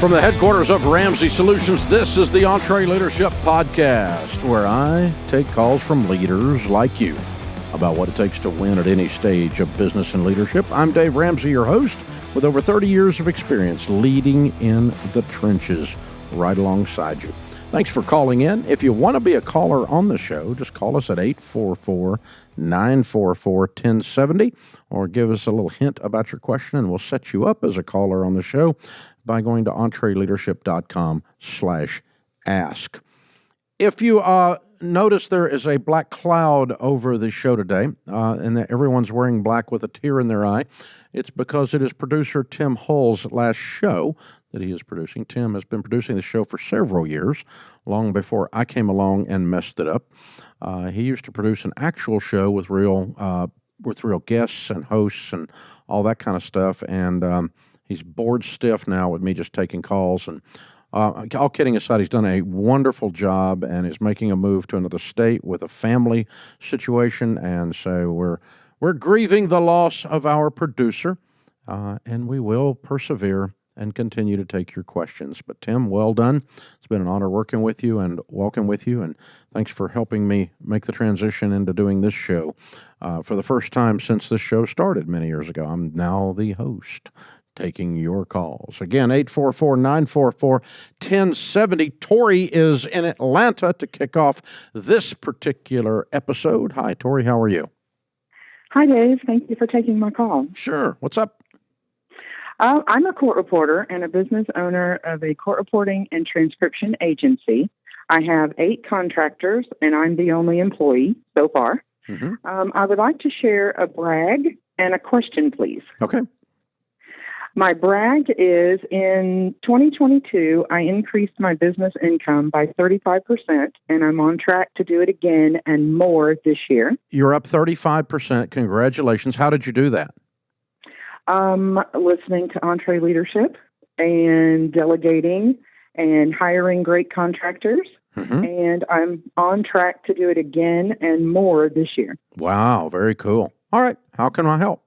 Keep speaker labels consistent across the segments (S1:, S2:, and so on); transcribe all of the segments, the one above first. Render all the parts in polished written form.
S1: From the headquarters of Ramsey Solutions, this is the EntreLeadership Podcast, where I take calls from leaders like you about what it takes to win at any stage of business and leadership. I'm Dave Ramsey, your host, with over 30 years of experience leading in the trenches right alongside you. Thanks for calling in. If you want to be a caller on the show, just call us at 844-944-1070 or give us a little hint about your question, and we'll set you up as a caller on the show by going to EntreLeadership.com/ask. If you notice there is a black cloud over the show today, and that everyone's wearing black with a tear in their eye, it's because it is producer Tim Hull's last show that he is producing. Tim has been producing the show for several years, long before I came along and messed it up. He used to produce an actual show with real guests and hosts and all that kind of stuff, and he's bored stiff now with me just taking calls. And all kidding aside, he's done a wonderful job and is making a move to another state with a family situation. And so we're grieving the loss of our producer, and we will persevere and continue to take your questions. But Tim, well done. It's been an honor working with you and walking with you, and thanks for helping me make the transition into doing this show for the first time since this show started many years ago. I'm now the host, taking your calls. Again, 844-944-1070. Tori is in Atlanta to kick off this particular episode. Hi, Tori. How are you?
S2: Hi, Dave. Thank you for taking my call.
S1: Sure. What's up?
S2: I'm a court reporter and a business owner of a court reporting and transcription agency. I have 8 contractors, and I'm the only employee so far. Mm-hmm. I would like to share a brag and a question, please.
S1: Okay.
S2: My brag is in 2022, I increased my business income by 35%, and I'm on track to do it again and more this year.
S1: You're up 35%. Congratulations. How did you do that?
S2: Listening to EntreLeadership and delegating and hiring great contractors. Mm-hmm. And I'm on track to do it again and more this year. Wow,
S1: very cool. All right. How can I help?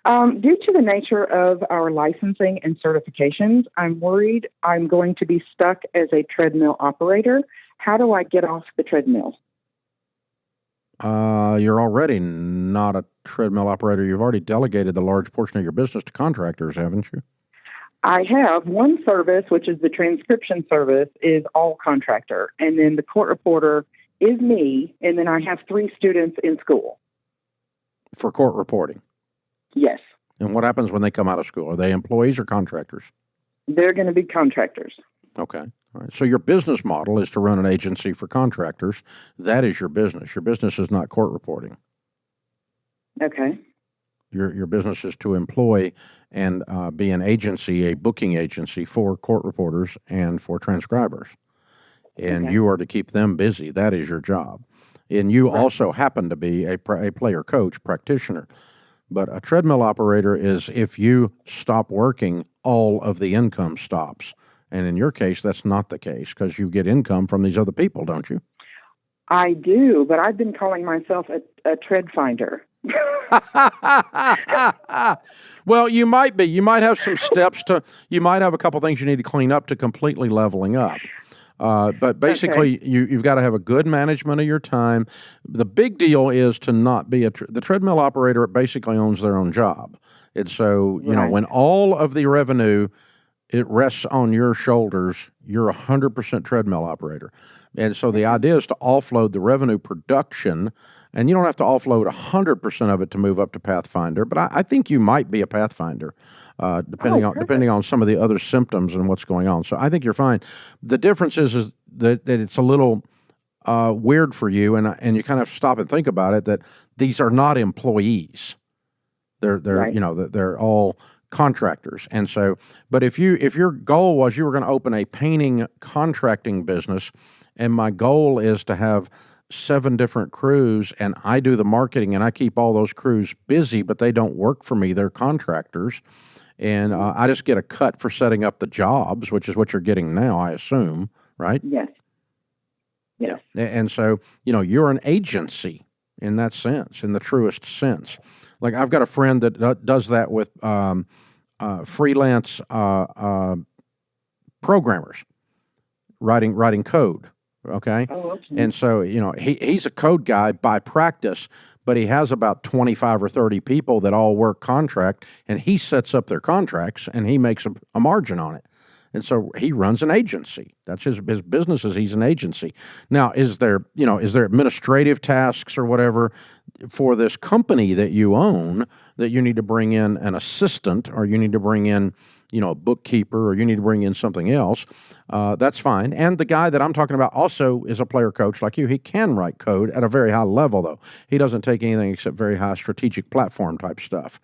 S2: Due to the nature of our licensing and certifications, I'm worried I'm going to be stuck as a treadmill operator. How do I get off the treadmill?
S1: You're already not a treadmill operator. You've already delegated the large portion of your business to contractors, haven't you?
S2: I have. One service, which is the transcription service, is all contractor. And then the court reporter is me. And then I have 3 students in school.
S1: For court reporting?
S2: Yes.
S1: And what happens when they come out of school? Are they employees or contractors?
S2: They're going to be contractors.
S1: Okay. All right. So your business model is to run an agency for contractors. That is your business. Your business is not court reporting.
S2: Okay.
S1: Your business is to employ and be an agency, a booking agency for court reporters and for transcribers. And you are to keep them busy. That is your job. And you also happen to be a player coach practitioner. But a treadmill operator is if you stop working, all of the income stops. And in your case, that's not the case because you get income from these other people, don't you?
S2: I do, but I've been calling myself a tread finder.
S1: Well, you might be. You might have some steps you might have a couple things you need to clean up to completely leveling up. But basically, you've got to have a good management of your time. The big deal is to not be the treadmill operator basically owns their own job. And so, when all of the revenue, it rests on your shoulders, you're 100% treadmill operator. And so the idea is to offload the revenue production, and you don't have to offload 100% of it to move up to Pathfinder, but I think you might be a Pathfinder. Depending on some of the other symptoms and what's going on. So I think you're fine. The difference is that it's a little weird for you, and you kind of stop and think about it, that these are not employees. They're they're all contractors. And so, but if your goal was you were going to open a painting contracting business, and my goal is to have 7 different crews, and I do the marketing, and I keep all those crews busy, but they don't work for me. They're contractors. And I just get a cut for setting up the jobs, which is what you're getting now, I assume, right?
S2: Yes.
S1: Yeah. And so, you're an agency in that sense, in the truest sense. Like I've got a friend that does that with freelance programmers writing code. Okay.
S2: Oh, okay.
S1: And so, he's a code guy by practice, but he has about 25 or 30 people that all work contract, and he sets up their contracts and he makes a margin on it. And so he runs an agency. That's his business is he's an agency. Now, is there administrative tasks or whatever for this company that you own that you need to bring in an assistant, or you need to bring in, a bookkeeper, or you need to bring in something else? That's fine. And the guy that I'm talking about also is a player coach like you. He can write code at a very high level, though. He doesn't take anything except very high strategic platform type stuff,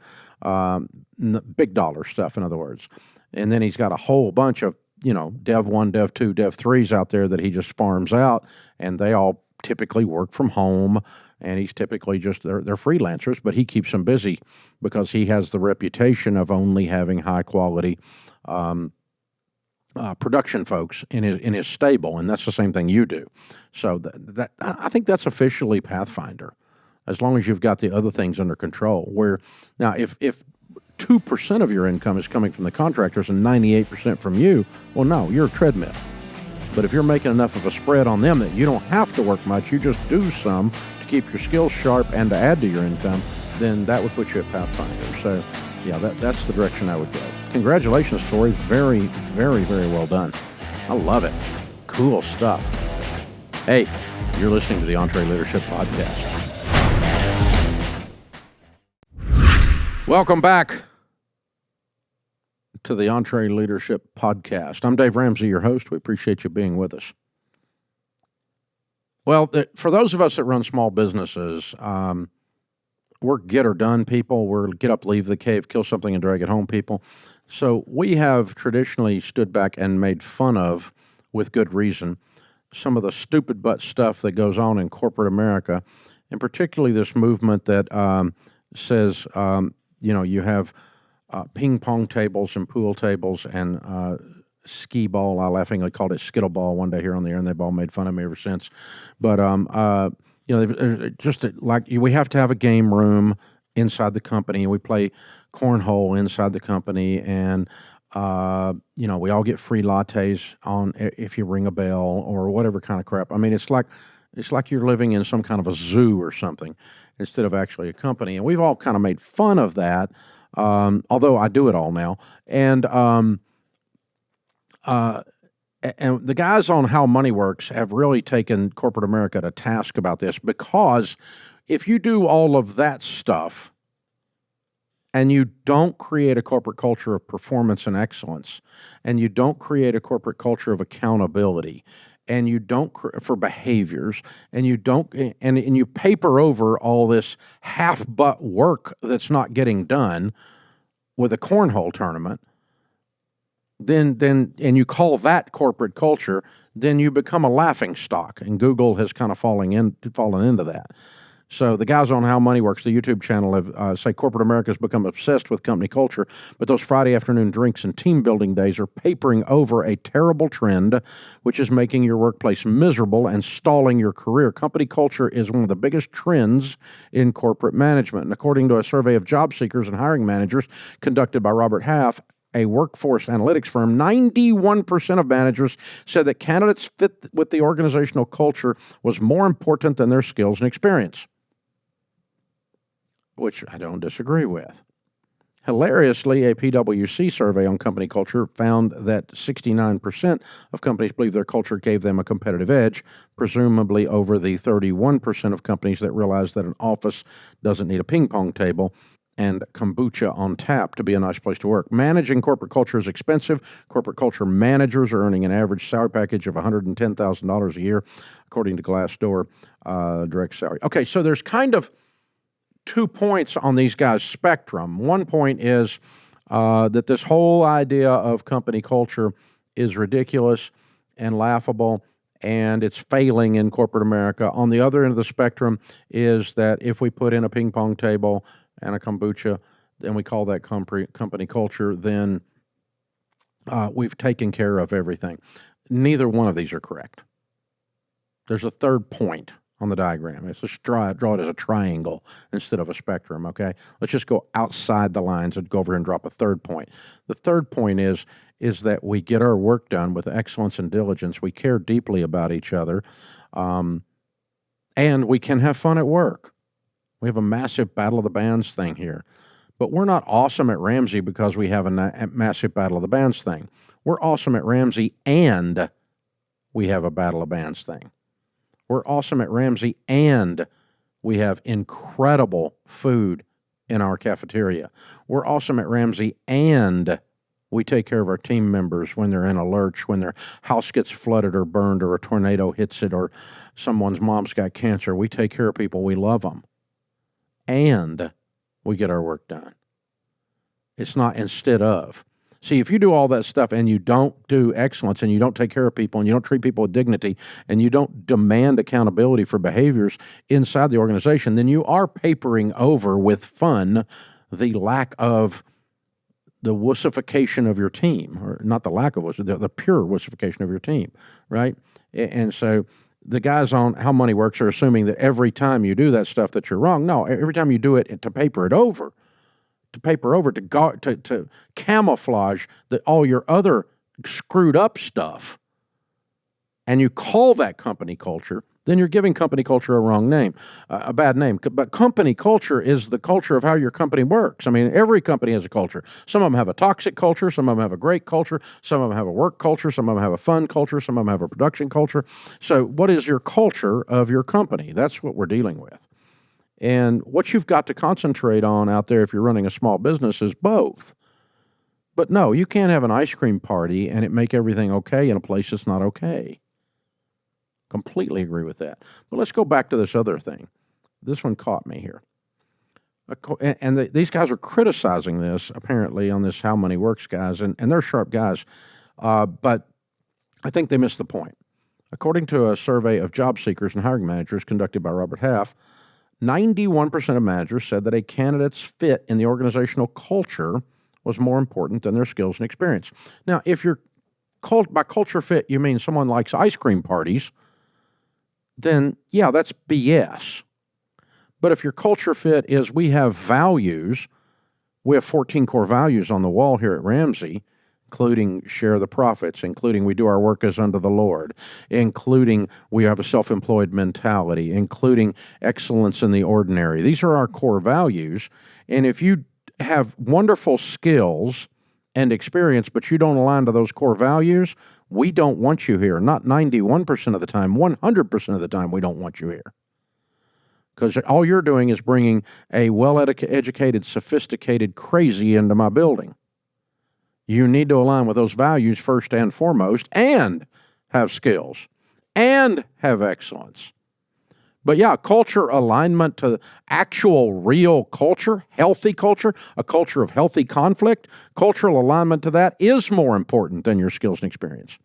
S1: big dollar stuff, in other words. And then he's got a whole bunch of, Dev 1, Dev 2, Dev 3s out there that he just farms out, and they all typically work from home, and he's typically they're freelancers, but he keeps them busy because he has the reputation of only having high quality production folks in his stable, and that's the same thing you do. So that I think that's officially Pathfinder, as long as you've got the other things under control. Where now, if 2% of your income is coming from the contractors and 98% from you, well, no, you're a treadmill. But if you're making enough of a spread on them that you don't have to work much, you just do some to keep your skills sharp and to add to your income, then that would put you at Pathfinder. So, yeah, that's the direction I would go. Congratulations, Tori. Very, very, very well done. I love it. Cool stuff. Hey, you're listening to the EntreLeadership Podcast. Welcome back to the EntreLeadership Podcast. I'm Dave Ramsey, your host. We appreciate you being with us. Well, for those of us that run small businesses, we're get-or-done people. We're get up, leave the cave, kill something, and drag it home people. So we have traditionally stood back and made fun of, with good reason, some of the stupid butt stuff that goes on in corporate America, and particularly this movement that says, you have ping pong tables and pool tables and skee ball. I laughingly called it skittle ball one day here on the air, and they've all made fun of me ever since. But just like we have to have a game room inside the company, and we play cornhole inside the company, and we all get free lattes on if you ring a bell or whatever kind of crap. I mean, it's like you're living in some kind of a zoo or something instead of actually a company, and we've all kind of made fun of that. Although I do it all now, and the guys on How Money Works have really taken corporate America to task about this, because if you do all of that stuff and you don't create a corporate culture of performance and excellence, and you don't create a corporate culture of accountability, and you don't for behaviors, and you don't, and you paper over all this half-butt work that's not getting done with a cornhole tournament, then and you call that corporate culture, then you become a laughing stock, and Google has kind of fallen into that. So the guys on How Money Works, the YouTube channel, have say corporate America has become obsessed with company culture, but those Friday afternoon drinks and team building days are papering over a terrible trend, which is making your workplace miserable and stalling your career. Company culture is one of the biggest trends in corporate management, and according to a survey of job seekers and hiring managers conducted by Robert Half, a workforce analytics firm, 91% of managers said that candidates fit with the organizational culture was more important than their skills and experience, which I don't disagree with. Hilariously, a PwC survey on company culture found that 69% of companies believe their culture gave them a competitive edge, presumably over the 31% of companies that realize that an office doesn't need a ping pong table and kombucha on tap to be a nice place to work. Managing corporate culture is expensive. Corporate culture managers are earning an average salary package of $110,000 a year, according to Glassdoor direct salary. Okay, so there's kind of 2 points on these guys' spectrum. One point is that this whole idea of company culture is ridiculous and laughable, and it's failing in corporate America. On the other end of the spectrum is that if we put in a ping pong table and a kombucha, and we call that company culture, then we've taken care of everything. Neither one of these are correct. There's a third point on the diagram. Let's just draw it as a triangle instead of a spectrum, okay? Let's just go outside the lines and go over and drop a third point. The third point is that we get our work done with excellence and diligence. We care deeply about each other, and we can have fun at work. We have a massive Battle of the Bands thing here. But we're not awesome at Ramsey because we have a massive Battle of the Bands thing. We're awesome at Ramsey and we have a Battle of Bands thing. We're awesome at Ramsey and we have incredible food in our cafeteria. We're awesome at Ramsey and we take care of our team members when they're in a lurch, when their house gets flooded or burned or a tornado hits it or someone's mom's got cancer. We take care of people. We love them. And we get our work done. It's not instead of. See, if you do all that stuff and you don't do excellence and you don't take care of people and you don't treat people with dignity and you don't demand accountability for behaviors inside the organization, then you are papering over with fun the lack of the wussification of your team, or not the lack of the pure wussification of your team, right? And so the guys on How Money Works are assuming that every time you do that stuff that you're wrong. No, every time you do it to paper over, to camouflage all your other screwed up stuff, and you call that company culture, then you're giving company culture a wrong name, a bad name. But company culture is the culture of how your company works. I mean, every company has a culture. Some of them have a toxic culture. Some of them have a great culture. Some of them have a work culture. Some of them have a fun culture. Some of them have a production culture. So what is your culture of your company? That's what we're dealing with. And what you've got to concentrate on out there if you're running a small business is both. But no, you can't have an ice cream party and it make everything okay in a place that's not okay. Completely agree with that. But let's go back to this other thing. This one caught me here. And these guys are criticizing this, apparently, on this How Money Works guys, and they're sharp guys. But I think they missed the point. According to a survey of job seekers and hiring managers conducted by Robert Half, 91% of managers said that a candidate's fit in the organizational culture was more important than their skills and experience. Now, if you're by culture fit, you mean someone likes ice cream parties, then yeah, that's BS. But if your culture fit is we have values, we have 14 core values on the wall here at Ramsey, including share the profits, including we do our work as unto the Lord, including we have a self-employed mentality, including excellence in the ordinary. These are our core values. And if you have wonderful skills and experience, but you don't align to those core values, we don't want you here. Not 91% of the time, 100% of the time we don't want you here. Because all you're doing is bringing a well-educated, sophisticated crazy into my building. You need to align with those values first and foremost and have skills and have excellence. But yeah, culture alignment to actual real culture, healthy culture, a culture of healthy conflict, cultural alignment to that is more important than your skills and experience.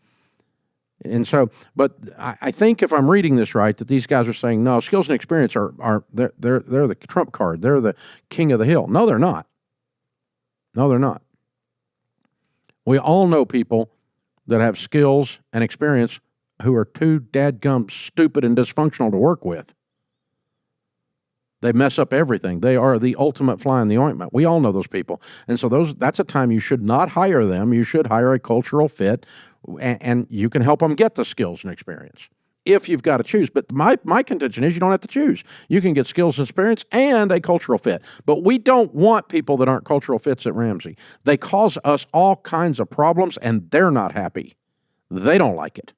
S1: And so, but I think if I'm reading this right, that these guys are saying, no, skills and experience they're the trump card. They're the king of the hill. No, they're not. No, they're not. We all know people that have skills and experience who are too dadgum stupid and dysfunctional to work with. They mess up everything. They are the ultimate fly in the ointment. We all know those people. And so that's a time you should not hire them. You should hire a cultural fit, and you can help them get the skills and experience if you've got to choose. But my contention is you don't have to choose. You can get skills and experience and a cultural fit. But we don't want people that aren't cultural fits at Ramsey. They cause us all kinds of problems, and they're not happy. They don't like it.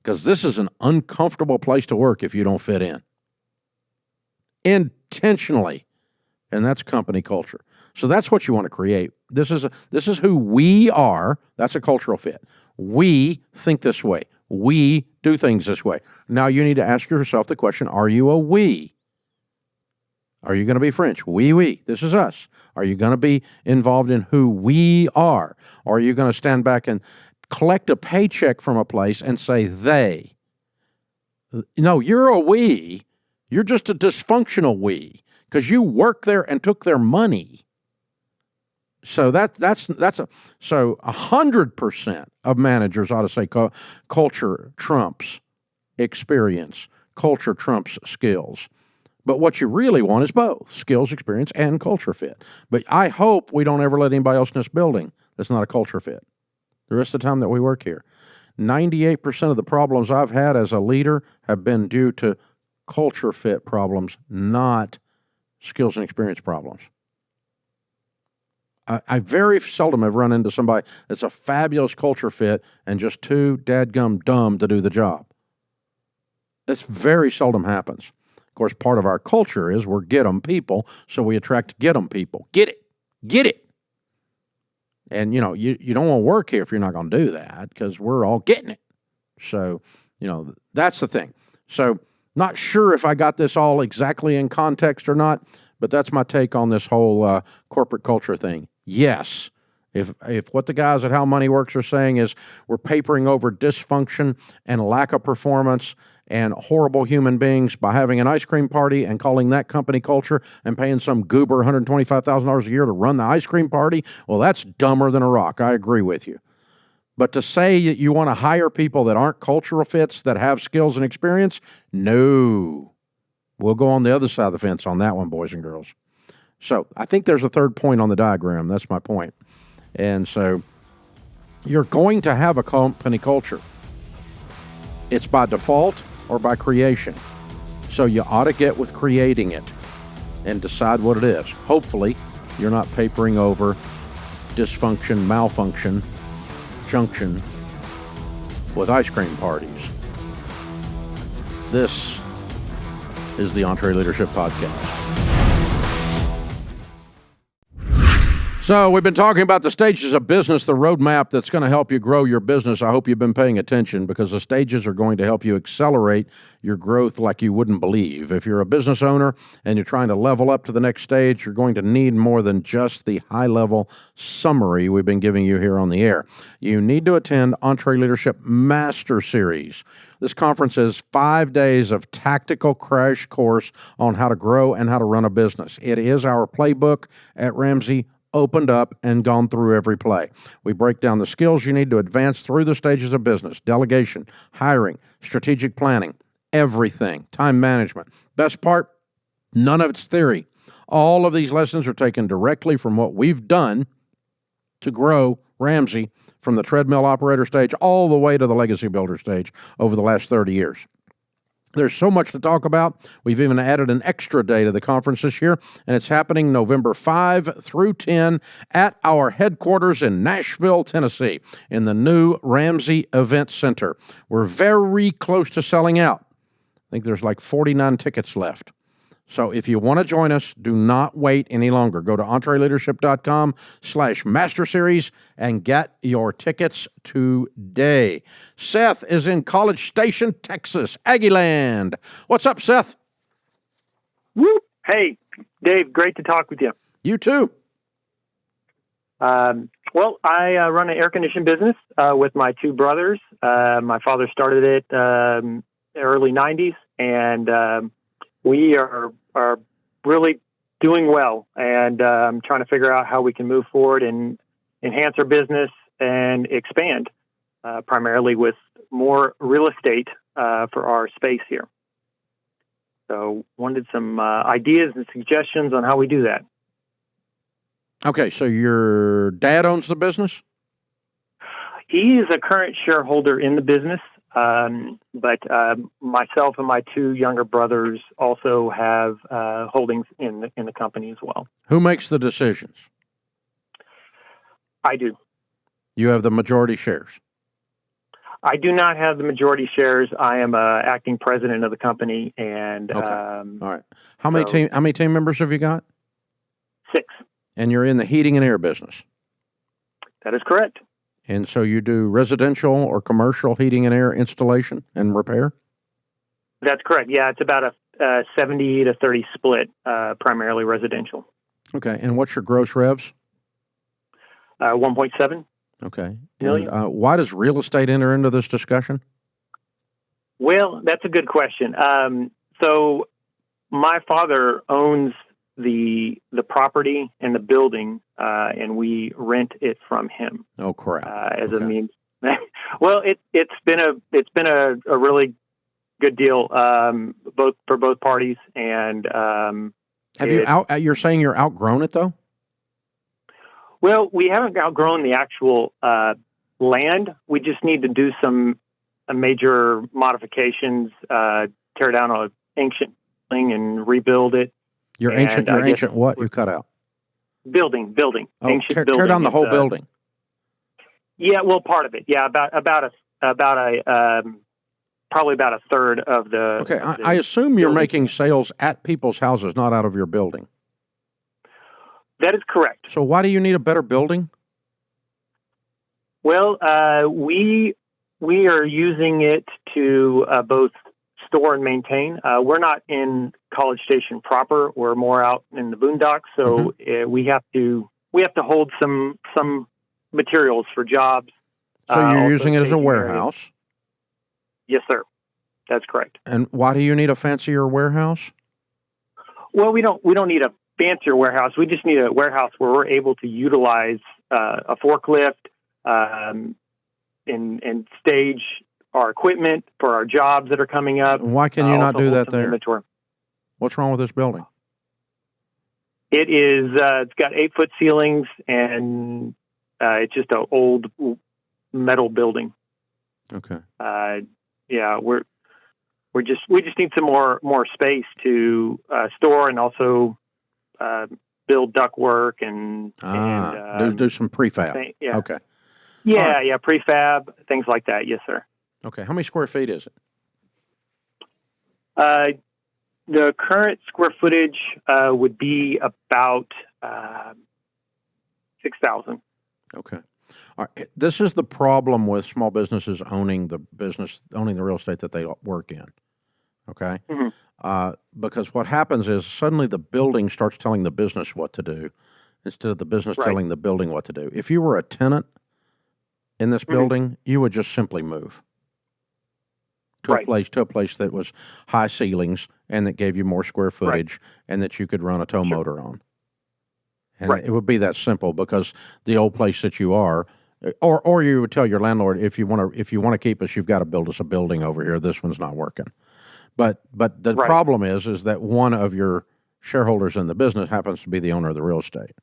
S1: Because this is an uncomfortable place to work if you don't fit in. Intentionally. And that's company culture. So that's what you want to create. This is who we are. That's a cultural fit. We think this way. We do things this way. Now you need to ask yourself the question, are you a we? Are you going to be French? We. This is us. Are you going to be involved in who we are? Or are you going to stand back and collect a paycheck from a place and say they? No, you're a we. You're just a dysfunctional we because you work there and took their money. So that's 100% of managers ought to say culture trumps experience, culture trumps skills. But what you really want is both skills, experience, and culture fit. But I hope we don't ever let anybody else in this building that's not a culture fit. The rest of the time that we work here, 98% of the problems I've had as a leader have been due to culture fit problems, not skills and experience problems. I very seldom have run into somebody that's a fabulous culture fit and just too dadgum dumb to do the job. This very seldom happens. Of course, part of our culture is we're get-em people, so we attract get-em people. Get it. Get it. And, you don't want to work here if you're not going to do that because we're all getting it. So, that's the thing. So, not sure if I got this all exactly in context or not, but that's my take on this whole corporate culture thing. Yes. If what the guys at How Money Works are saying is we're papering over dysfunction and lack of performance and horrible human beings by having an ice cream party and calling that company culture and paying some goober $125,000 a year to run the ice cream party, well, that's dumber than a rock. I agree with you. But to say that you want to hire people that aren't cultural fits, that have skills and experience, no. We'll go on the other side of the fence on that one, boys and girls. So I think there's a third point on the diagram. That's my point. And so you're going to have a company culture. It's by default or by creation. So you ought to get with creating it and decide what it is. Hopefully, you're not papering over dysfunction, malfunction, junction with ice cream parties. This is the EntreLeadership Podcast. So we've been talking about the stages of business, the roadmap that's going to help you grow your business. I hope you've been paying attention because the stages are going to help you accelerate your growth like you wouldn't believe. If you're a business owner and you're trying to level up to the next stage, you're going to need more than just the high-level summary we've been giving you here on the air. You need to attend EntreLeadership Master Series. This conference is 5 days of tactical crash course on how to grow and how to run a business. It is our playbook at Ramsey, opened up and gone through every play. We break down the skills you need to advance through the stages of business: delegation, hiring, strategic planning, everything, time management. Best part, none of it's theory. All of these lessons are taken directly from what we've done to grow Ramsey from the treadmill operator stage all the way to the legacy builder stage over the last 30 years. There's so much to talk about. We've even added an extra day to the conference this year, and it's happening November 5 through 10 at our headquarters in Nashville, Tennessee, in the new Ramsey Event Center. We're very close to selling out. I think there's like 49 tickets left. So if you want to join us, do not wait any longer. Go to EntreLeadership.com/Master Series and get your tickets today. Seth is in College Station, Texas, Aggieland. What's up, Seth?
S3: Woo! Hey, Dave, great to talk with you.
S1: You too.
S3: Well, I run an air conditioning business with my two brothers. My father started it early 90s, and we are really doing well, and trying to figure out how we can move forward and enhance our business and expand, primarily with more real estate for our space here. So wanted some ideas and suggestions on how we do that.
S1: Okay, so your dad owns the business?
S3: He is a current shareholder in the business. But myself and my two younger brothers also have holdings in the company as well.
S1: Who makes the decisions?
S3: I do.
S1: You have the majority shares?
S3: I do not have the majority shares. I am acting president of the company, and
S1: okay. All right. How many team members have you got?
S3: 6. And
S1: you're in the heating and air business?
S3: That is correct.
S1: And so you do residential or commercial heating and air installation and repair?
S3: That's correct. Yeah, it's about a 70 to 30 split, primarily residential.
S1: Okay. And what's your gross revs?
S3: 1.7.
S1: Okay.
S3: Million.
S1: And why does real estate enter into this discussion?
S3: Well, that's a good question. So my father owns the property and the building, and we rent it from him.
S1: Oh crap!
S3: As a means. Well, it's been a really good deal, both for both parties. And
S1: you're saying you're outgrown it though?
S3: Well, we haven't outgrown the actual land. We just need to do some major modifications, tear down an ancient thing and rebuild it.
S1: Your ancient what? You cut out.
S3: Building.
S1: Oh,
S3: Ancient
S1: tear
S3: building.
S1: down the whole building.
S3: Yeah, well, part of it. Yeah, probably about a third of the.
S1: Okay, I assume you're making sales at people's houses, not out of your building.
S3: That is correct.
S1: So why do you need a better building?
S3: Well, we are using it to both store and maintain. We're not in College Station proper. We're more out in the boondocks, so we have to hold some materials for jobs.
S1: So you're using it as a warehouse?
S3: Areas. Yes, sir. That's correct.
S1: And why do you need a fancier warehouse?
S3: Well, we don't need a fancier warehouse. We just need a warehouse where we're able to utilize a forklift and stage our equipment for our jobs that are coming up.
S1: Why can you not do that there?
S3: Inventory.
S1: What's wrong with this building?
S3: It is. It's got 8-foot ceilings, and it's just an old metal building.
S1: Okay.
S3: Yeah, we just need some more space to store and also build ductwork and
S1: do some prefab.
S3: Yeah.
S1: Okay.
S3: Yeah,
S1: right.
S3: Yeah, prefab, things like that. Yes, sir.
S1: Okay. How many square feet is it?
S3: The current square footage would be about 6,000.
S1: Okay. All right. This is the problem with small businesses owning the real estate that they work in. Okay. Mm-hmm. Because what happens is suddenly the building starts telling the business what to do instead of the business telling the building what to do. If you were a tenant in this building, you would just simply move to a place that was high ceilings and that gave you more square footage and that you could run a tow motor on. And it would be that simple because the old place that you are, or you would tell your landlord, if you want to keep us, you've got to build us a building over here. This one's not working. But the problem is that one of your shareholders in the business happens to be the owner of the real estate.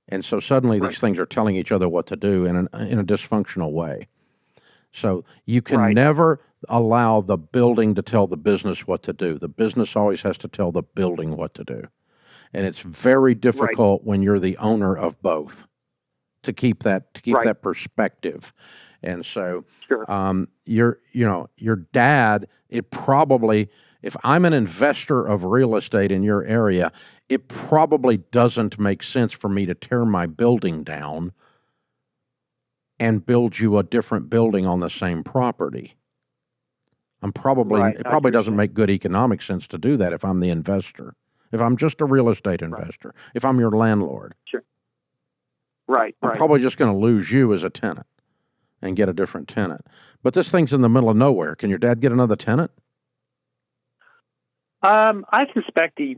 S1: And so suddenly these things are telling each other what to do in a dysfunctional way. So you can never allow the building to tell the business what to do. The business always has to tell the building what to do. And it's very difficult when you're the owner of both to keep that perspective. And so your dad, it probably, if I'm an investor of real estate in your area, it probably doesn't make sense for me to tear my building down and build you a different building on the same property. It probably doesn't make good economic sense to do that if I'm the investor. If I'm just a real estate investor, if I'm your landlord.
S3: Sure.
S1: I'm probably just going to lose you as a tenant and get a different tenant. But this thing's in the middle of nowhere. Can your dad get another tenant?
S3: I suspect he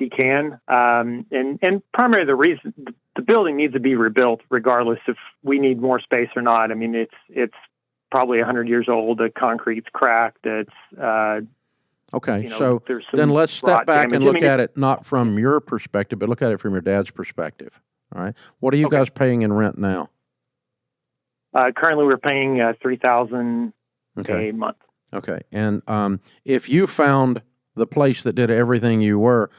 S3: can. And primarily the reason the building needs to be rebuilt, regardless if we need more space or not. I mean, it's probably 100 years old. The concrete's cracked. It's
S1: okay. So then let's step back and look at it not from your perspective, but look at it from your dad's perspective. All right. What are you guys paying in rent now?
S3: Currently, we're paying $3,000 a month.
S1: Okay. And if you found the place that did everything you were,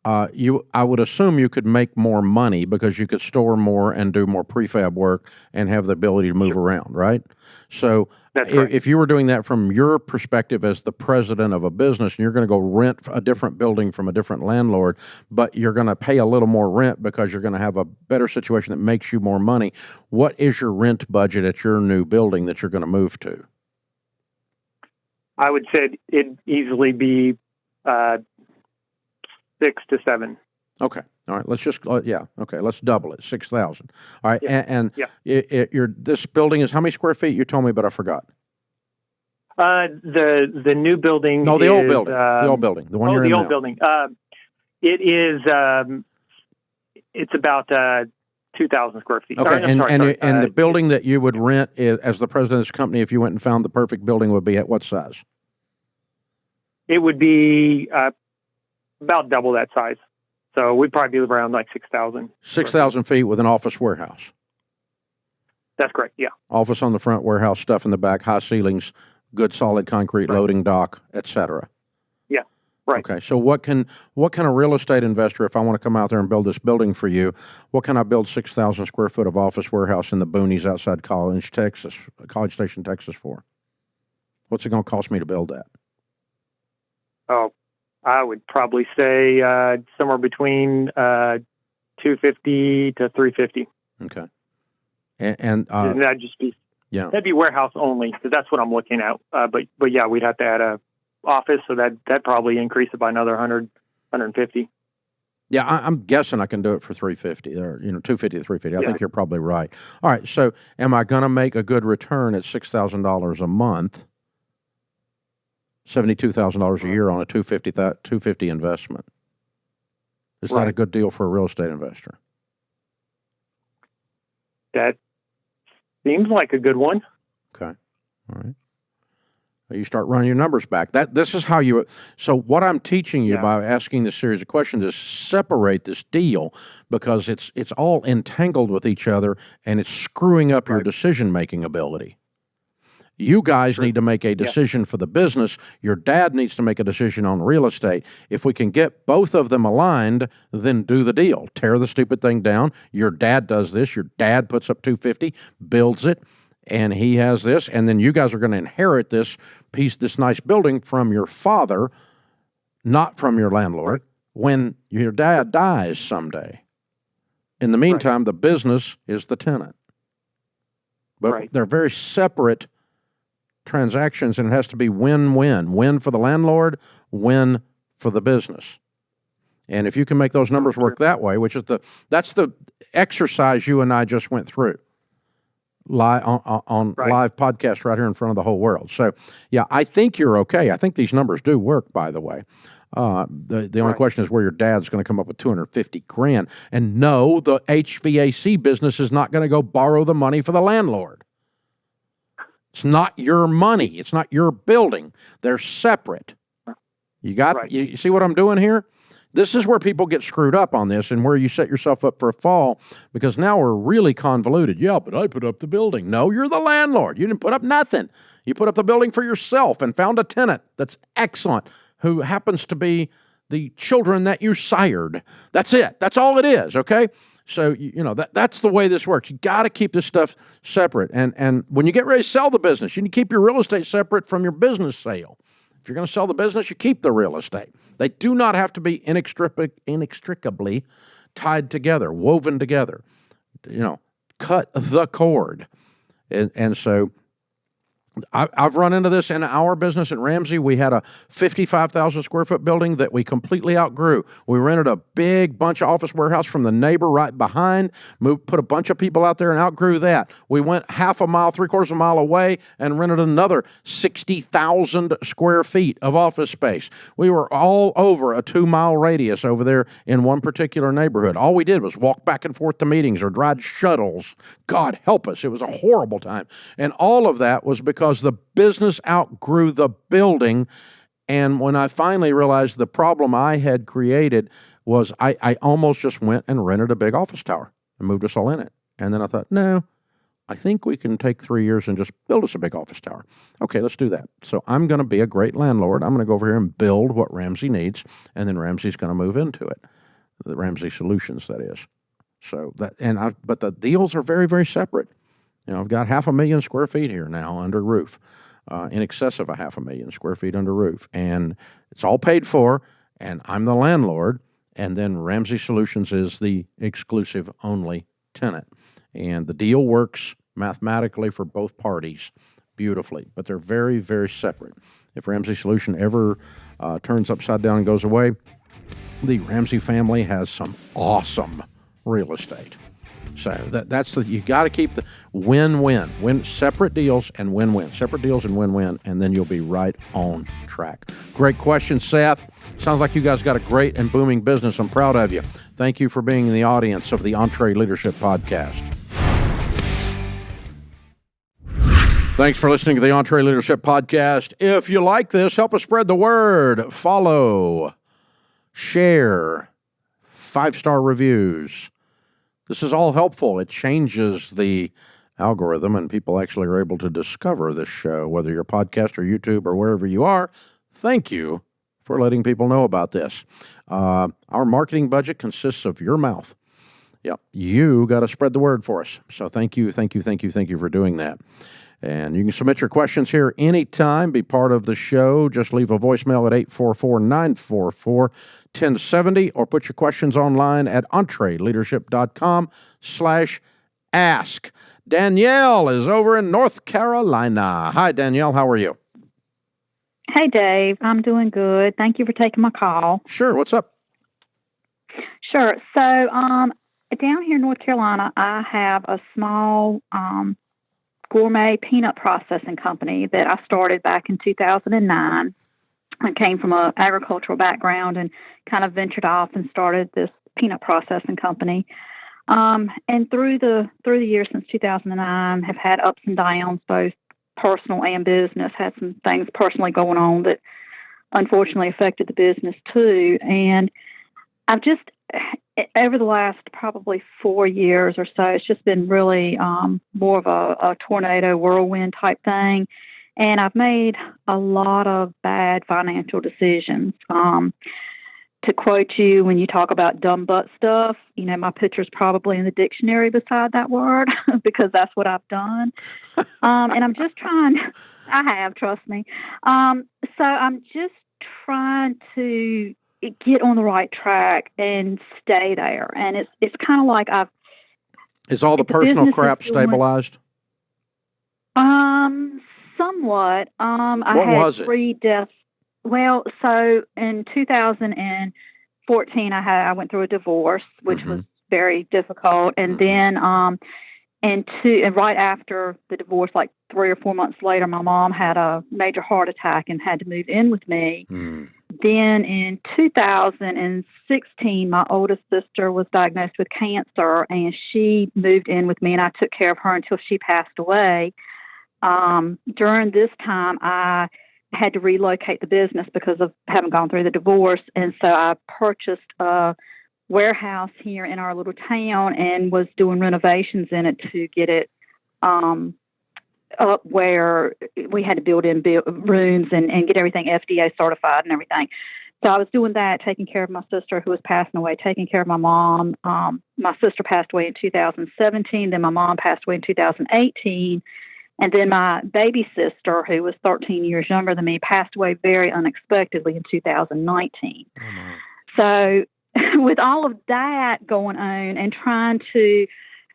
S1: I would assume you could make more money because you could store more and do more prefab work and have the ability to move around, right? So if you were doing that from your perspective as the president of a business and you're going to go rent a different building from a different landlord, but you're going to pay a little more rent because you're going to have a better situation that makes you more money, what is your rent budget at your new building that you're going to move to?
S3: I would say it'd easily be 6 to 7.
S1: Okay. All right. Let's just okay. Let's double it. 6,000. All right. Yeah. This building is how many square feet? You told me, but I forgot.
S3: The new building.
S1: No, the old building. The old building. The one you're in now.
S3: The old building. It is. It's about 2,000 square feet.
S1: Okay. And the building that you would rent as the president of this company, if you went and found the perfect building, would be at what size?
S3: it would be about double that size. So we'd probably be around like 6,000.
S1: 6,000 feet with an office warehouse.
S3: That's correct, yeah.
S1: Office on the front, warehouse stuff in the back, high ceilings, good solid concrete loading dock, etc.
S3: Yeah, right.
S1: Okay, so what can a real estate investor, if I want to come out there and build this building for you, what can I build 6,000 square foot of office warehouse in the boonies outside College Station, Texas for? What's it going to cost me to build that?
S3: Oh, I would probably say somewhere between $250 to $350.
S1: Okay. And
S3: that'd just be that'd be warehouse only, because that's what I'm looking at. But yeah, we'd have to add a office, so that'd probably increase it by another 100, 150.
S1: Yeah, I'm guessing I can do it for $350 or $250 to $350. I think you're probably right. All right, so am I going to make a good return at $6,000 a month? $72,000 a year on a $250 investment. Is that a good deal for a real estate investor?
S3: That seems like a good one.
S1: Okay. All right. You start running your numbers back. This is how you. So what I'm teaching you by asking this series of questions is separate this deal, because it's all entangled with each other and it's screwing up your decision-making ability. You guys need to make a decision for the business. Your dad needs to make a decision on real estate. If we can get both of them aligned, then do the deal. Tear the stupid thing down. Your dad does this. Your dad puts up $250, builds it, and he has this. And then you guys are going to inherit this nice building from your father, not from your landlord, when your dad dies someday. In the meantime, the business is the tenant. But they're very separate transactions, and it has to be win-win. Win for the landlord, win for the business. And if you can make those numbers work that way, that's the exercise you and I just went through live on live podcast right here in front of the whole world. So, yeah, I think you're okay. I think these numbers do work, by the way. The only question is where your dad's going to come up with $250,000. And no, the HVAC business is not going to go borrow the money for the landlord. It's not your money. It's not your building. They're separate. You see what I'm doing here? This is where people get screwed up on this and where you set yourself up for a fall, because now we're really convoluted. Yeah, but I put up the building. No, you're the landlord. You didn't put up nothing. You put up the building for yourself and found a tenant that's excellent who happens to be the children that you sired. That's it. That's all it is, okay? So, that's the way this works. You got to keep this stuff separate. And when you get ready to sell the business, you need to keep your real estate separate from your business sale. If you're going to sell the business, you keep the real estate. They do not have to be inextricably tied together, woven together. Cut the cord. And so I've run into this in our business at Ramsey. We had a 55,000 square foot building that we completely outgrew. We rented a big bunch of office warehouse from the neighbor right behind, put a bunch of people out there and outgrew that. We went half a mile, 3/4 of a mile away and rented another 60,000 square feet of office space. We were all over a 2-mile radius over there in one particular neighborhood. All we did was walk back and forth to meetings or ride shuttles. God help us. It was a horrible time. And all of that was because the business outgrew the building. And when I finally realized the problem I had created was I almost just went and rented a big office tower and moved us all in it. And then I thought, no, I think we can take 3 years and just build us a big office tower. Okay, let's do that. So I'm going to be a great landlord. I'm going to go over here and build what Ramsey needs, and then Ramsey's going to move into it. The Ramsey Solutions, that is. So but the deals are very, very separate. I've got 500,000 square feet here now under roof, in excess of 500,000 square feet under roof. And it's all paid for, and I'm the landlord, and then Ramsey Solutions is the exclusive only tenant. And the deal works mathematically for both parties beautifully, but they're very, very separate. If Ramsey Solution ever turns upside down and goes away, the Ramsey family has some awesome real estate. So you got to keep the win-win, separate deals and win-win, separate deals and win-win, and then you'll be right on track. Great question, Seth. Sounds like you guys got a great and booming business. I'm proud of you. Thank you for being in the audience of the EntreLeadership Podcast. Thanks for listening to the EntreLeadership Podcast. If you like this, help us spread the word. Follow, share, 5-star reviews. This is all helpful. It changes the algorithm, and people actually are able to discover this show, whether you're a podcast or YouTube or wherever you are. Thank you for letting people know about this. Our marketing budget consists of your mouth. Yep, you got to spread the word for us. So thank you for doing that. And you can submit your questions here anytime, be part of the show. Just leave a voicemail at 844-944-1070 or put your questions online at EntreLeadership.com/ask. Danielle is over in North Carolina. Hi, Danielle. How are you?
S4: Hey, Dave. I'm doing good. Thank you for taking my call.
S1: Sure. What's up?
S4: Sure. So, down here in North Carolina, I have a small gourmet peanut processing company that I started back in 2009. I came from an agricultural background and kind of ventured off and started this peanut processing company. And through the years since 2009, have had ups and downs, both personal and business. Had some things personally going on that unfortunately affected the business too. And I've just, over the last probably 4 years or so, it's just been really more of a tornado whirlwind type thing. And I've made a lot of bad financial decisions. To quote you, when you talk about dumb butt stuff, you know, my picture's probably in the dictionary beside that word because that's what I've done. And I'm just trying, I have, trust me. So I'm just trying to get on the right track and stay there. And it's kind of like
S1: Is all the personal crap stabilized?
S4: Somewhat. I
S1: What
S4: had
S1: was it?
S4: 3 deaths. Well, so in 2014, I went through a divorce, which was very difficult. And then, and right after the divorce, like 3 or 4 months later, my mom had a major heart attack and had to move in with me. Then in 2016, my oldest sister was diagnosed with cancer, and she moved in with me, and I took care of her until she passed away. During this time, I had to relocate the business because of having gone through the divorce. And so I purchased a warehouse here in our little town and was doing renovations in it to get it up where we had to build in rooms and get everything FDA certified and everything. So I was doing that, taking care of my sister who was passing away, taking care of my mom. My sister passed away in 2017. Then my mom passed away in 2018. And then my baby sister, who was 13 years younger than me, passed away very unexpectedly in 2019. So with all of that going on and trying to,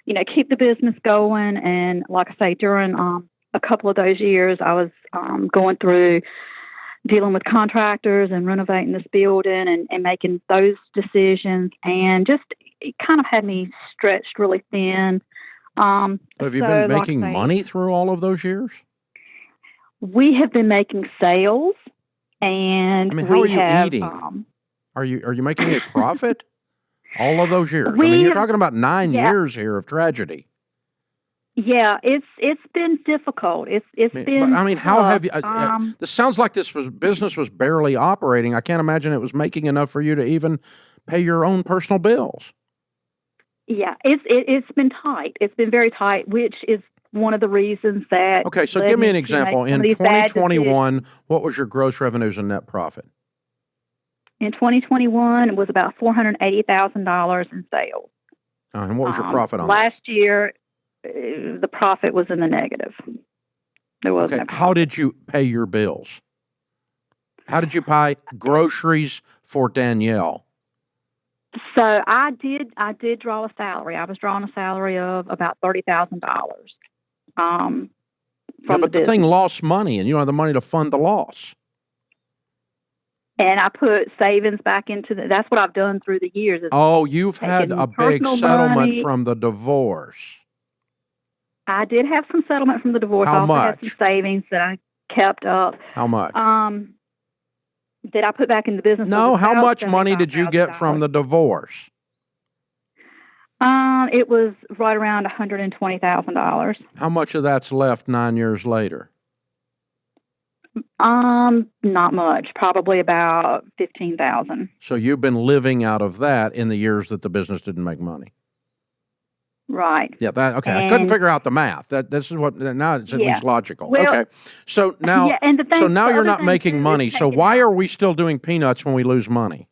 S4: you know, keep the business going, and like I say, during a couple of those years, I was going through dealing with contractors and renovating this building and making those decisions, and just it kind of had me stretched really thin.
S1: Have you been making money through all of those years?
S4: We have been making sales, and
S1: I mean, how are you eating? Are you making a profit? All of those years. I mean, you're talking about 9 years here of tragedy.
S4: Yeah, it's been difficult. It's been.
S1: But, I mean, how have you? This sounds like business was barely operating. I can't imagine it was making enough for you to even pay your own personal bills.
S4: Yeah, it's been tight. It's been very tight, which is one of the reasons that.
S1: Okay, so give me an example. In 2021, what was your gross revenues and net profit?
S4: In 2021, it was about $480,000 in sales.
S1: And what was your profit on
S4: last year? The profit was in the negative. There was no profit.
S1: How did you pay your bills? How did you buy groceries for Danielle?
S4: So I did draw a salary. I was drawing a salary of about $30,000.
S1: But the thing lost money, and you don't have the money to fund the loss.
S4: And I put savings back into that's what I've done through the years.
S1: You've had a big settlement from the divorce.
S4: I did have some settlement from the divorce.
S1: How much?
S4: I also had some savings that I kept up.
S1: How much?
S4: That I put back in the business.
S1: No, how much money did you get from the divorce?
S4: It was right around $120,000.
S1: How much of that's left 9 years later?
S4: Not much. Probably about 15,000.
S1: So you've been living out of that in the years that the business didn't make money.
S4: Right.
S1: Yeah. Okay. I couldn't figure out the math. This is what now it's at least logical.
S4: Well,
S1: okay. So now,
S4: and
S1: now you're not making money. So why are we still doing peanuts when we lose money?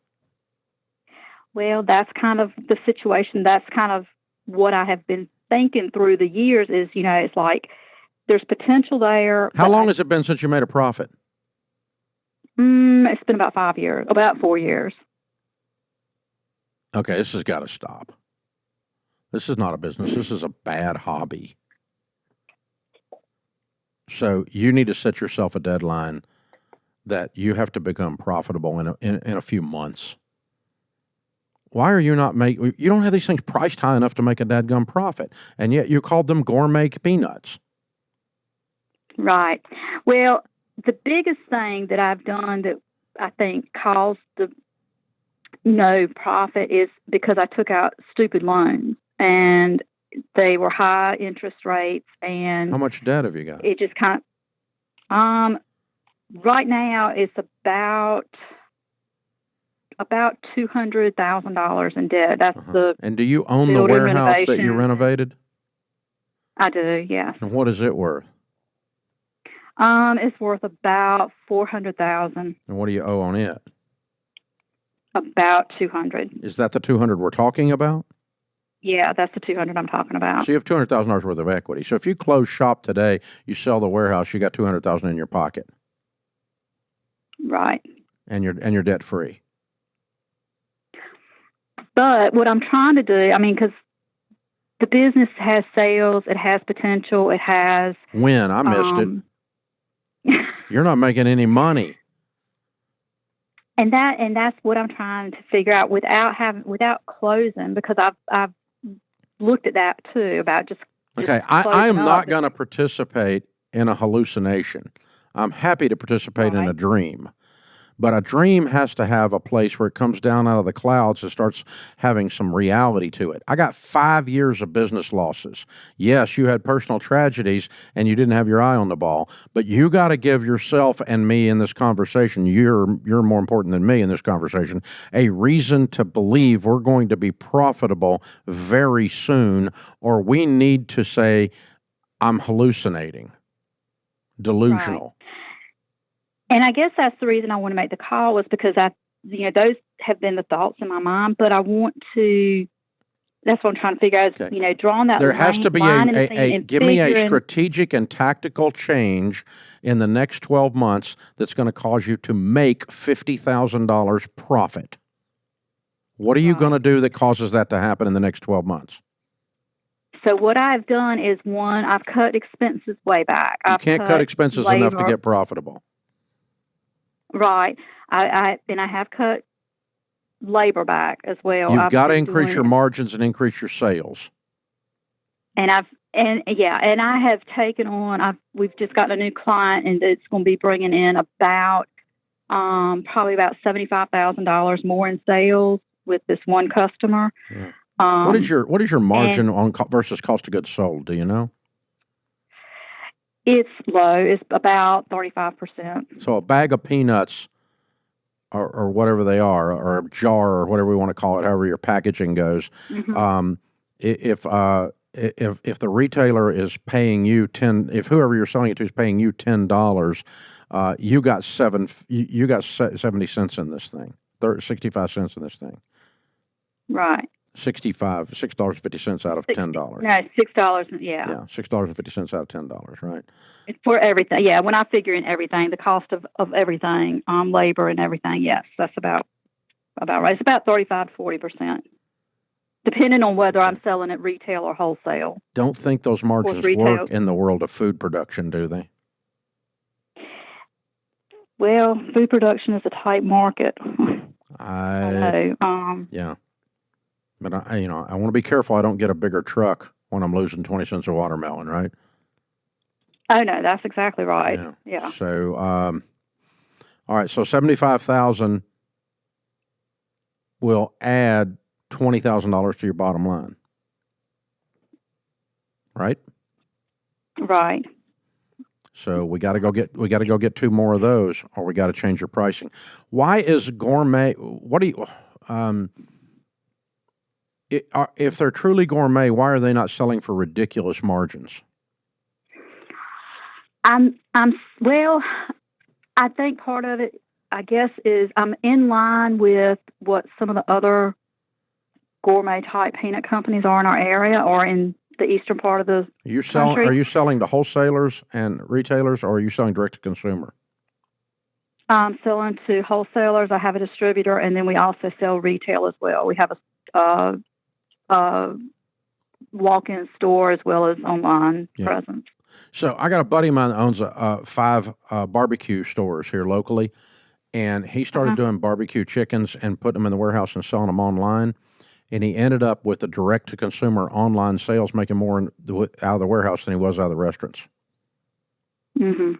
S4: Well, that's kind of the situation. That's kind of what I have been thinking through the years. Is it's like there's potential there.
S1: How long has it been since you made a profit?
S4: It's been about 5 years, about 4 years.
S1: Okay, this has got to stop. This is not a business. This is a bad hobby. So you need to set yourself a deadline that you have to become profitable in a few months. Why are you not you don't have these things priced high enough to make a dadgum profit, and yet you called them gourmet peanuts.
S4: Right. Well, the biggest thing that I've done that I think caused the no profit is because I took out stupid loans, and they were high interest rates. And
S1: how much debt have you got?
S4: It just kind of, right now it's about $200,000 in debt. That's the.
S1: And do you own the warehouse that you renovated?
S4: I do, yes.
S1: And what is it worth?
S4: It's worth about $400,000.
S1: And what do you owe on it?
S4: About $200,000.
S1: Is that the $200,000 we're talking about?
S4: Yeah, that's the $200,000 I'm talking about.
S1: So you have $200,000 worth of equity. So if you close shop today, you sell the warehouse, you got $200,000 in your pocket.
S4: Right.
S1: And you're debt free.
S4: But what I'm trying to do, because the business has sales, it has potential, it has.
S1: When? I missed it. You're not making any money.
S4: And that's what I'm trying to figure out without closing, because I've looked at that too about just
S1: okay. I am not going to participate in a hallucination. I'm happy to participate in a dream. But a dream has to have a place where it comes down out of the clouds and starts having some reality to it. I got 5 years of business losses. Yes, you had personal tragedies and you didn't have your eye on the ball, but you got to give yourself and me in this conversation, you're more important than me in this conversation, a reason to believe we're going to be profitable very soon, or we need to say, I'm hallucinating, delusional.
S4: Right. And I guess that's the reason I want to make the call, was because those have been the thoughts in my mind, but I want to, that's what I'm trying to figure out, is, drawing that
S1: there has to be give me a strategic and tactical change in the next 12 months that's going to cause you to make $50,000 profit. What are you going to do that causes that to happen in the next 12 months?
S4: So what I've done is, one, I've cut expenses way back.
S1: You can't cut expenses enough to get profitable.
S4: Right. I have cut labor back as well.
S1: You've got to increase your margins and increase your sales.
S4: And I have taken on, we've just gotten a new client, and it's going to be bringing in about, probably about $75,000 more in sales with this one customer.
S1: Yeah. What is your margin on versus cost of goods sold? Do you know?
S4: It's low. It's about 35%.
S1: So a bag of peanuts, or whatever they are, or a jar, or whatever we want to call it, however your packaging goes. Mm-hmm. If the retailer is paying you if whoever you're selling it to is paying you $10, you got 70 cents in this thing, 65 cents in this thing.
S4: Right.
S1: $6.50 out of $10.
S4: No, $6. Yeah,
S1: $6.50 out of $10, right?
S4: It's for everything. Yeah, when I figure in everything, the cost of everything, labor and everything. Yes, that's about right. It's about 35-40%, depending on whether I'm selling at retail or wholesale.
S1: Don't think those margins work in the world of food production, do they?
S4: Well, food production is a tight market.
S1: I know. Yeah. But I want to be careful I don't get a bigger truck when I'm losing 20 cents a watermelon, right?
S4: Oh no, that's exactly right. Yeah.
S1: So, all right. So $75,000 will add $20,000 to your bottom line. right?
S4: Right.
S1: So we got to go get 2 more of those, or we got to change your pricing. Why is gourmet? What do you? If they're truly gourmet, why are they not selling for ridiculous margins?
S4: Well, I think part of it, I guess, is I'm in line with what some of the other gourmet type peanut companies are in our area or in the eastern part of the country.
S1: Are you selling to wholesalers and retailers, or are you selling direct to consumer?
S4: I'm selling to wholesalers. I have a distributor, and then we also sell retail as well. We have a walk-in store as well as online presence.
S1: So I got a buddy of mine that owns 5 barbecue stores here locally, and he started doing barbecue chickens and putting them in the warehouse and selling them online. And he ended up with the direct-to-consumer online sales, making more out of the warehouse than he was out of the restaurants.
S4: Mm-hmm.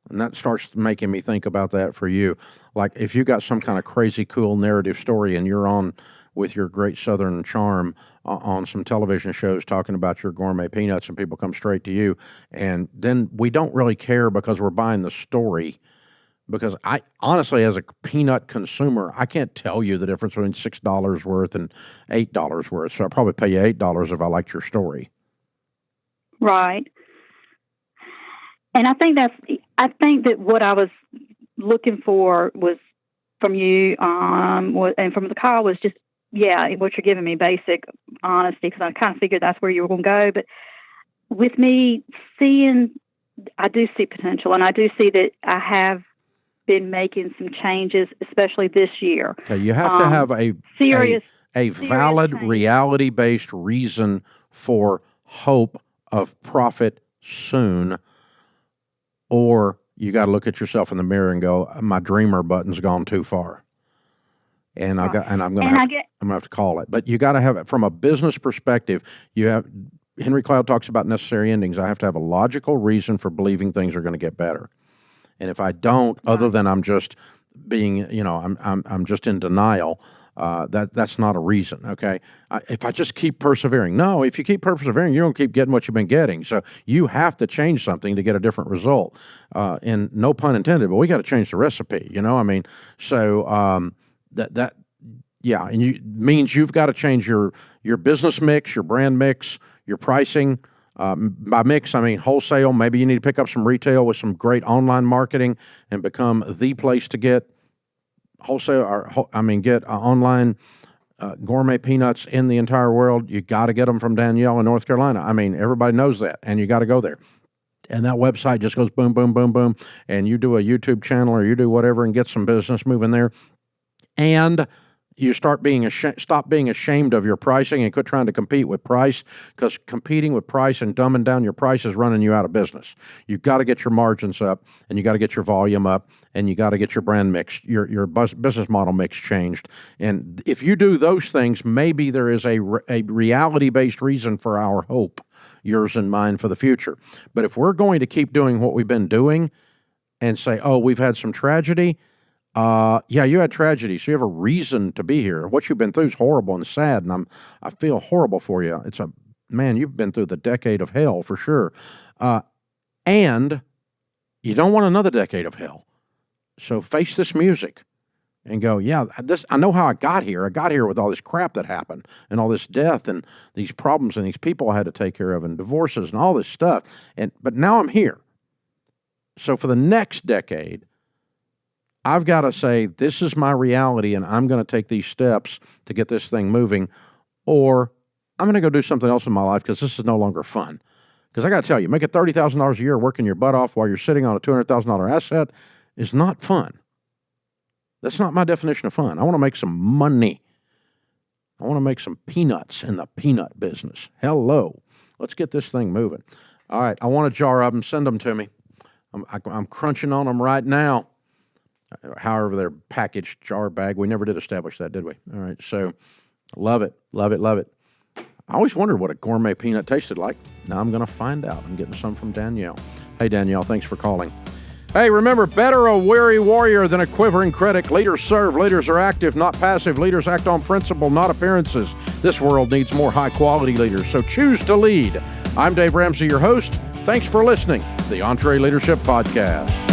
S1: And that starts making me think about that for you. Like, if you got some kind of crazy cool narrative story and you're on with your great Southern charm on some television shows talking about your gourmet peanuts, and people come straight to you, and then we don't really care because we're buying the story. Because I honestly, as a peanut consumer, I can't tell you the difference between $6 worth and $8 worth. So I'll probably pay you $8 if I liked your story.
S4: Right. And I think that what I was looking for was from you, and from the call was just, what you're giving me, basic honesty, because I kind of figured that's where you were going to go. But with me I do see potential, and I do see that I have been making some changes, especially this year.
S1: Okay, you have to have a valid, reality-based reason for hope of profit soon, or you got to look at yourself in the mirror and go, "My dreamer button's gone too far," and I'm going to have to call it. But you got to have it from a business perspective. Henry Cloud talks about necessary endings. I have to have a logical reason for believing things are going to get better. And if I don't, other than I'm just being, I'm just in denial, that's not a reason, okay? If I just keep persevering. No, if you keep persevering, you don't keep getting what you've been getting. So you have to change something to get a different result. And no pun intended, but we got to change the recipe, So and means you've got to change your business mix, your brand mix, your pricing. By mix, I mean wholesale. Maybe you need to pick up some retail with some great online marketing and become the place to get wholesale, get online gourmet peanuts in the entire world. You got to get them from Danielle in North Carolina. I mean, everybody knows that, and you got to go there. And that website just goes boom, boom, boom, boom, and you do a YouTube channel or you do whatever and get some business moving there. And you stop being ashamed of your pricing and quit trying to compete with price, because competing with price and dumbing down your price is running you out of business. You've got to get your margins up, and you got to get your volume up, and you got to get your brand mix, your business model mix changed. And if you do those things, maybe there is a reality-based reason for our hope, yours and mine, for the future. But if we're going to keep doing what we've been doing and say, oh, we've had some tragedy, you had tragedy, so you have a reason to be here. What you've been through is horrible and sad, and I feel horrible for you. You've been through the decade of hell for sure. And you don't want another decade of hell. So face this music and go, I know how I got here. I got here with all this crap that happened and all this death and these problems and these people I had to take care of and divorces and all this stuff. But now I'm here. So for the next decade, I've got to say, this is my reality, and I'm going to take these steps to get this thing moving, or I'm going to go do something else in my life because this is no longer fun. Because I got to tell you, making $30,000 a year working your butt off while you're sitting on a $200,000 asset is not fun. That's not my definition of fun. I want to make some money. I want to make some peanuts in the peanut business. Hello. Let's get this thing moving. All right, I want a jar of them. Send them to me. I'm crunching on them right now. However, they're packaged jar bag. We never did establish that, did we? All right, so love it, love it, love it. I always wondered what a gourmet peanut tasted like. Now I'm going to find out. I'm getting some from Danielle. Hey, Danielle, thanks for calling. Hey, remember, better a weary warrior than a quivering critic. Leaders serve. Leaders are active, not passive. Leaders act on principle, not appearances. This world needs more high-quality leaders, so choose to lead. I'm Dave Ramsey, your host. Thanks for listening to the EntreLeadership Podcast.